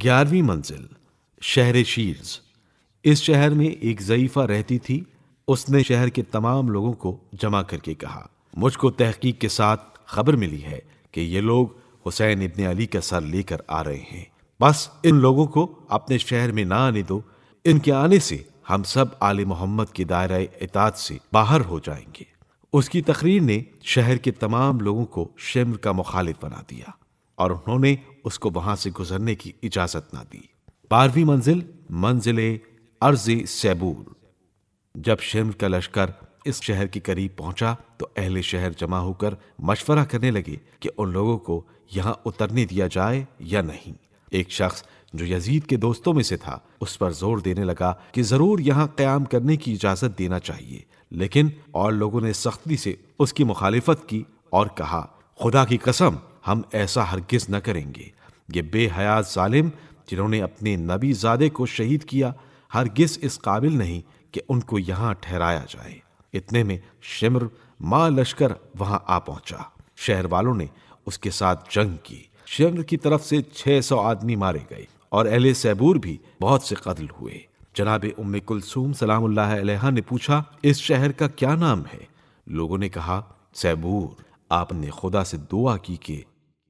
11ویں منزل شہر شیرز۔ اس شہر میں ایک ضعیفہ رہتی تھی۔ اس نے شہر کے تمام لوگوں کو جمع کر کے کہا، مجھ کو تحقیق کے ساتھ خبر ملی ہے کہ یہ لوگ حسین ابن علی کا سر لے کر آ رہے ہیں، بس ان لوگوں کو اپنے شہر میں نہ آنے دو۔ ان کے آنے سے ہم سب آل محمد کے دائرہ اطاعت سے باہر ہو جائیں گے۔ اس کی تقریر نے شہر کے تمام لوگوں کو شمر کا مخالف بنا دیا اور انہوں نے اس کو وہاں سے گزرنے کی اجازت نہ دی۔ 12ویں منزل منزل ارض سیبور۔ جب شمر کا لشکر اس شہر کے قریب پہنچا تو اہل شہر جمع ہو کر مشورہ کرنے لگے کہ ان لوگوں کو یہاں اترنے دیا جائے یا نہیں۔ ایک شخص جو یزید کے دوستوں میں سے تھا اس پر زور دینے لگا کہ ضرور یہاں قیام کرنے کی اجازت دینا چاہیے، لیکن اور لوگوں نے سختی سے اس کی مخالفت کی اور کہا، خدا کی قسم ہم ایسا ہرگز نہ کریں گے۔ یہ بے حیا ظالم جنہوں نے اپنے نبی زادے کو شہید کیا ہرگز اس قابل نہیں کہ ان کو یہاں ٹھہرایا جائے۔ اتنے میں شمر ماں لشکر وہاں آ پہنچا۔ شہر والوں نے اس کے ساتھ جنگ کی۔ شمر کی طرف سے 600 آدمی مارے گئے اور اہل سیبور بھی بہت سے قتل ہوئے۔ جناب ام کلثوم سلام اللہ علیہا نے پوچھا، اس شہر کا کیا نام ہے؟ لوگوں نے کہا، سیبور۔ آپ نے خدا سے دعا کی کہ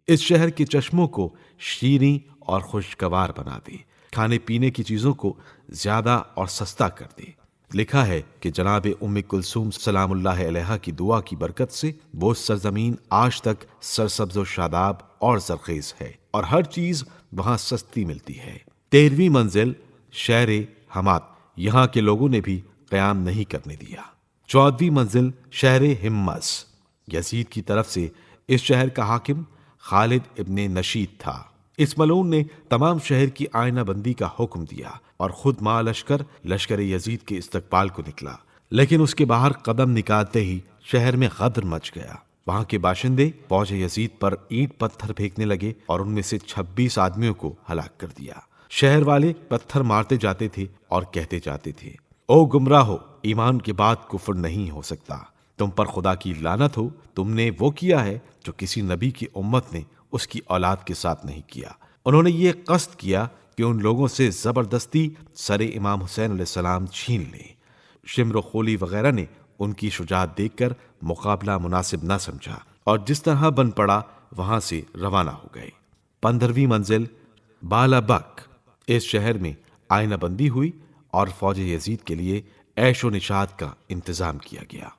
اس شہر کے چشموں کو شیریں اور خوشگوار بنا دے، کھانے پینے کی چیزوں کو زیادہ اور سستا کر دے۔ لکھا ہے کہ جناب ام کلثوم سلام اللہ علیہا کی دعا کی برکت سے وہ سرزمین آج تک سرسبز و شاداب اور زرخیز ہے اور ہر چیز وہاں سستی ملتی ہے۔ 13ویں منزل شہر حمات۔ یہاں کے لوگوں نے بھی قیام نہیں کرنے دیا۔ 14ویں منزل شہر ہمس۔ یزید کی طرف سے اس شہر کا حاکم خالد ابن نشید تھا۔ اس ملعون نے تمام شہر کی آئینہ بندی کا حکم دیا اور خود ماں لشکر یزید کے استقبال کو نکلا، لیکن اس کے باہر قدم نکالتے ہی شہر میں غدر مچ گیا۔ وہاں کے باشندے فوج یزید پر اینٹ پتھر پھینکنے لگے اور ان میں سے 26 آدمیوں کو ہلاک کر دیا۔ شہر والے پتھر مارتے جاتے تھے اور کہتے جاتے تھے، او گمراہو، ایمان کے بعد کفر نہیں ہو سکتا، تم پر خدا کی لعنت ہو، تم نے وہ کیا ہے جو کسی نبی کی امت نے اس کی اولاد کے ساتھ نہیں کیا۔ انہوں نے یہ قصد کیا کہ ان لوگوں سے زبردستی سر امام حسین علیہ السلام چھین لیں۔ شمر و خولی وغیرہ نے ان کی شجاعت دیکھ کر مقابلہ مناسب نہ سمجھا اور جس طرح بن پڑا وہاں سے روانہ ہو گئے۔ 15ویں منزل بالا بک۔ اس شہر میں آئینہ بندی ہوئی اور فوج یزید کے لیے عیش و نشاط کا انتظام کیا گیا۔